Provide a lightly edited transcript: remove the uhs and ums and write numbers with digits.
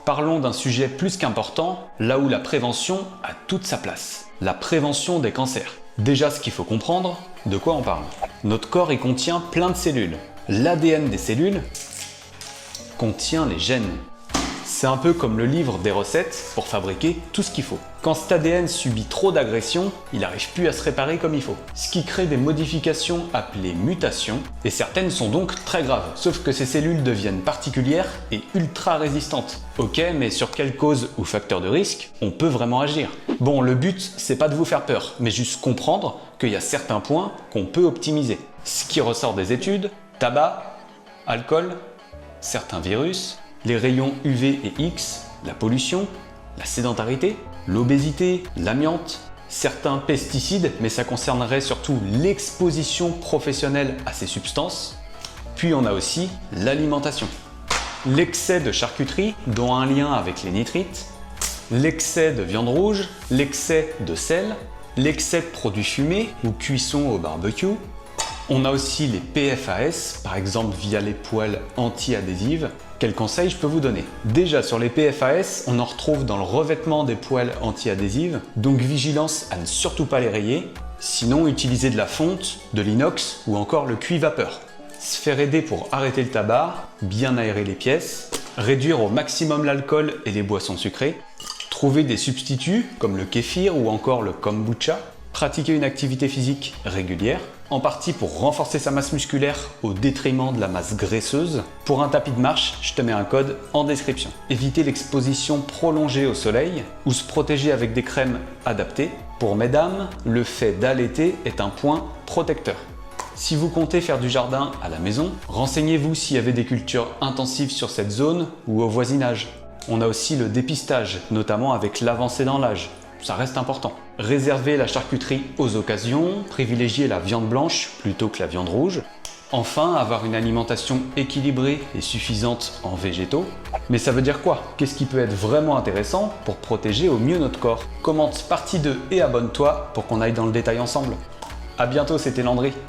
Parlons d'un sujet plus qu'important, là où la prévention a toute sa place. La prévention des cancers. Déjà, ce qu'il faut comprendre, de quoi on parle. Notre corps y contient plein de cellules. L'ADN des cellules contient les gènes. C'est un peu comme le livre des recettes pour fabriquer tout ce qu'il faut. Quand cet ADN subit trop d'agression, il n'arrive plus à se réparer comme il faut. Ce qui crée des modifications appelées mutations, et certaines sont donc très graves. Sauf que ces cellules deviennent particulières et ultra résistantes. Ok, mais sur quelle cause ou facteur de risque on peut vraiment agir? Bon, le but, c'est pas de vous faire peur, mais juste comprendre qu'il y a certains points qu'on peut optimiser. Ce qui ressort des études, tabac, alcool, certains virus, les rayons UV et X, la pollution, la sédentarité, l'obésité, l'amiante, certains pesticides, mais ça concernerait surtout l'exposition professionnelle à ces substances. Puis on a aussi l'alimentation. L'excès de charcuterie, dont un lien avec les nitrites, l'excès de viande rouge, l'excès de sel, l'excès de produits fumés ou cuisson au barbecue. On a aussi les PFAS, par exemple via les poêles anti-adhésives. Quels conseils je peux vous donner? Déjà sur les PFAS, on en retrouve dans le revêtement des poêles anti-adhésives, donc vigilance à ne surtout pas les rayer. Sinon, utilisez de la fonte, de l'inox ou encore le cuit vapeur. Se faire aider pour arrêter le tabac, bien aérer les pièces, réduire au maximum l'alcool et les boissons sucrées, trouver des substituts comme le kéfir ou encore le kombucha, pratiquer une activité physique régulière, en partie pour renforcer sa masse musculaire au détriment de la masse graisseuse. Pour un tapis de marche, je te mets un code en description. Éviter l'exposition prolongée au soleil ou se protéger avec des crèmes adaptées. Pour mesdames, le fait d'allaiter est un point protecteur. Si vous comptez faire du jardin à la maison, renseignez-vous s'il y avait des cultures intensives sur cette zone ou au voisinage. On a aussi le dépistage, notamment avec l'avancée dans l'âge. Ça reste important. Réservez la charcuterie aux occasions, privilégiez la viande blanche plutôt que la viande rouge. Enfin, avoir une alimentation équilibrée et suffisante en végétaux. Mais ça veut dire quoi? Qu'est-ce qui peut être vraiment intéressant pour protéger au mieux notre corps? Commente partie 2 et abonne-toi pour qu'on aille dans le détail ensemble. A bientôt, c'était Landry.